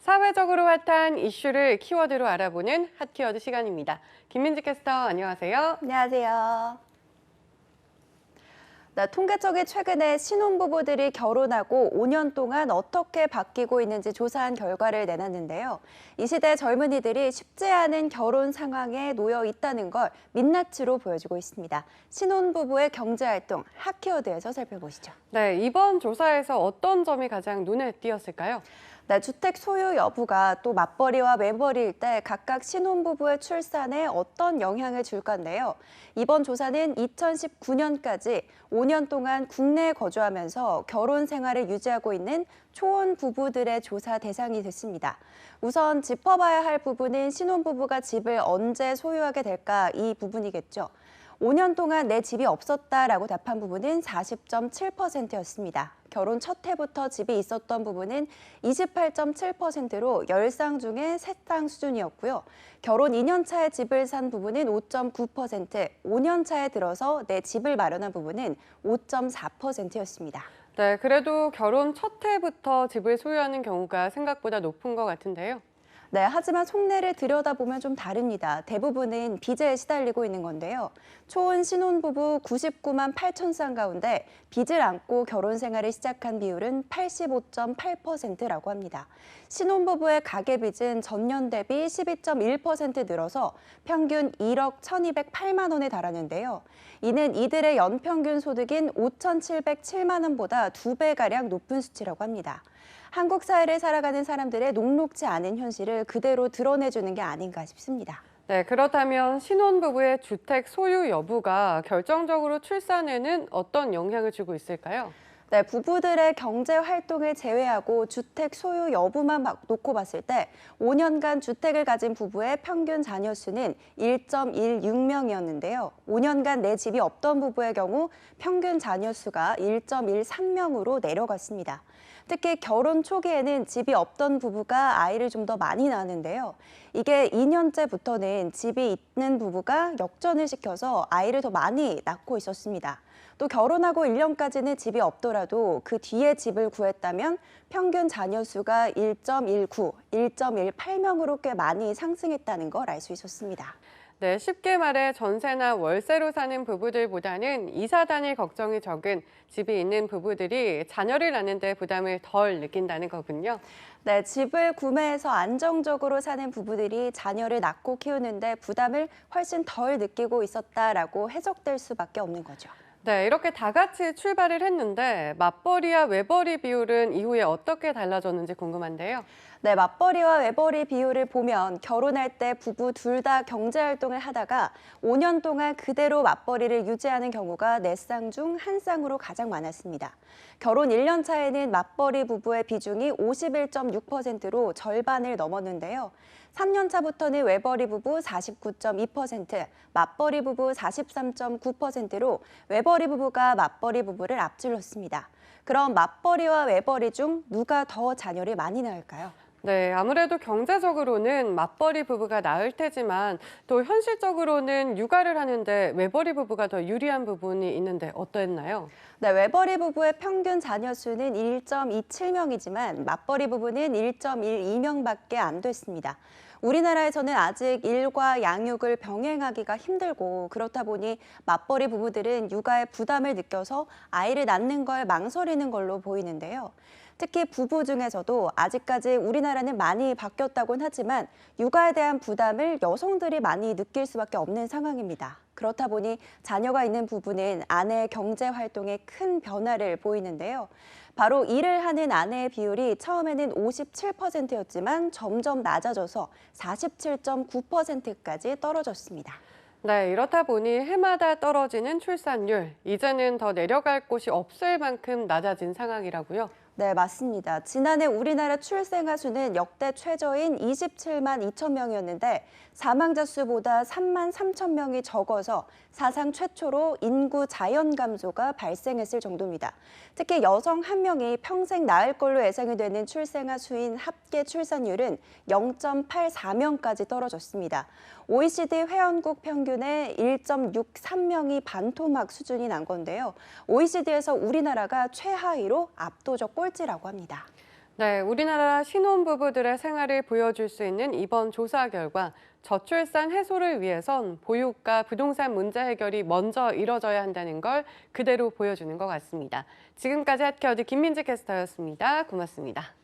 사회적으로 핫한 이슈를 키워드로 알아보는 핫키워드 시간입니다. 김민지 캐스터 안녕하세요. 안녕하세요. 통계청이 최근에 신혼부부들이 결혼하고 5년 동안 어떻게 바뀌고 있는지 조사한 결과를 내놨는데요. 이 시대 젊은이들이 쉽지 않은 결혼 상황에 놓여 있다는 걸 민낯으로 보여주고 있습니다. 신혼부부의 경제활동 핫키워드에서 살펴보시죠. 네, 이번 조사에서 어떤 점이 가장 눈에 띄었을까요? 주택 소유 여부가 또 맞벌이와 외벌이일 때 각각 신혼부부의 출산에 어떤 영향을 줄 건데요. 이번 조사는 2019년까지 5년 동안 국내에 거주하면서 결혼 생활을 유지하고 있는 초혼 부부들의 조사 대상이 됐습니다. 우선 짚어봐야 할 부분은 신혼부부가 집을 언제 소유하게 될까 이 부분이겠죠. 5년 동안 내 집이 없었다라고 답한 부분은 40.7%였습니다. 결혼 첫 해부터 집이 있었던 부분은 28.7%로 10쌍 중에 3쌍 수준이었고요. 결혼 2년 차에 집을 산 부분은 5.9%, 5년 차에 들어서 내 집을 마련한 부분은 5.4%였습니다. 네, 그래도 결혼 첫 해부터 집을 소유하는 경우가 생각보다 높은 것 같은데요. 하지만 속내를 들여다보면 좀 다릅니다. 대부분은 빚에 시달리고 있는 건데요. 초혼 신혼부부 99만 8천 쌍 가운데 빚을 안고 결혼 생활을 시작한 비율은 85.8%라고 합니다. 신혼부부의 가계빚은 전년 대비 12.1% 늘어서 평균 1억 1,208만 원에 달하는데요. 이는 이들의 연평균 소득인 5,707만 원보다 2배가량 높은 수치라고 합니다. 한국 사회를 살아가는 사람들의 녹록지 않은 현실을 그대로 드러내주는 게 아닌가 싶습니다. 네, 그렇다면 신혼부부의 주택 소유 여부가 결정적으로 출산에는 어떤 영향을 주고 있을까요? 부부들의 경제 활동을 제외하고 주택 소유 여부만 놓고 봤을 때 5년간 주택을 가진 부부의 평균 자녀 수는 1.16명이었는데요. 5년간 내 집이 없던 부부의 경우 평균 자녀 수가 1.13명으로 내려갔습니다. 특히 결혼 초기에는 집이 없던 부부가 아이를 좀 더 많이 낳았는데요. 이게 2년째부터는 집이 있는 부부가 역전을 시켜서 아이를 더 많이 낳고 있었습니다. 또 결혼하고 1년까지는 집이 없더라도 그 뒤에 집을 구했다면 평균 자녀 수가 1.19, 1.18명으로 꽤 많이 상승했다는 걸 알 수 있었습니다. 네, 쉽게 말해 전세나 월세로 사는 부부들보다는 이사 다닐 걱정이 적은 집이 있는 부부들이 자녀를 낳는 데 부담을 덜 느낀다는 거군요. 집을 구매해서 안정적으로 사는 부부들이 자녀를 낳고 키우는데 부담을 훨씬 덜 느끼고 있었다라고 해석될 수밖에 없는 거죠. 네, 이렇게 다 같이 출발을 했는데 맞벌이와 외벌이 비율은 이후에 어떻게 달라졌는지 궁금한데요. 맞벌이와 외벌이 비율을 보면 결혼할 때 부부 둘 다 경제활동을 하다가 5년 동안 그대로 맞벌이를 유지하는 경우가 4쌍 중 1쌍으로 가장 많았습니다. 결혼 1년 차에는 맞벌이 부부의 비중이 51.6%로 절반을 넘었는데요. 3년 차부터는 외벌이 부부 49.2%, 맞벌이 부부 43.9%로 외벌이 부부가 맞벌이 부부를 앞질렀습니다. 그럼 맞벌이와 외벌이 중 누가 더 자녀를 많이 낳을까요? 네, 아무래도 경제적으로는 맞벌이 부부가 나을 테지만 또 현실적으로는 육아를 하는데 외벌이 부부가 더 유리한 부분이 있는데 어떠했나요? 외벌이 부부의 평균 자녀 수는 1.27명이지만 맞벌이 부부는 1.12명밖에 안 됐습니다. 우리나라에서는 아직 일과 양육을 병행하기가 힘들고 그렇다 보니 맞벌이 부부들은 육아에 부담을 느껴서 아이를 낳는 걸 망설이는 걸로 보이는데요. 특히 부부 중에서도 아직까지 우리나라는 많이 바뀌었다곤 하지만 육아에 대한 부담을 여성들이 많이 느낄 수밖에 없는 상황입니다. 그렇다 보니 자녀가 있는 부부는 아내의 경제 활동에 큰 변화를 보이는데요. 바로 일을 하는 아내의 비율이 처음에는 57%였지만 점점 낮아져서 47.9%까지 떨어졌습니다. 네, 이렇다 보니 해마다 떨어지는 출산율, 이제는 더 내려갈 곳이 없을 만큼 낮아진 상황이라고요? 맞습니다. 지난해 우리나라 출생아 수는 역대 최저인 27만 2천 명이었는데 사망자 수보다 3만 3천 명이 적어서 사상 최초로 인구 자연 감소가 발생했을 정도입니다. 특히 여성 한 명이 평생 낳을 걸로 예상이 되는 출생아 수인 합계 출산율은 0.84명까지 떨어졌습니다. OECD 회원국 평균의 1.63명이 반토막 수준이 난 건데요. OECD에서 우리나라가 최하위로 압도적 꼴찌라고 합니다. 네, 우리나라 신혼부부들의 생활을 보여줄 수 있는 이번 조사 결과 저출산 해소를 위해선 보육과 부동산 문제 해결이 먼저 이뤄져야 한다는 걸 그대로 보여주는 것 같습니다. 지금까지 핫케어드 김민지 캐스터였습니다. 고맙습니다.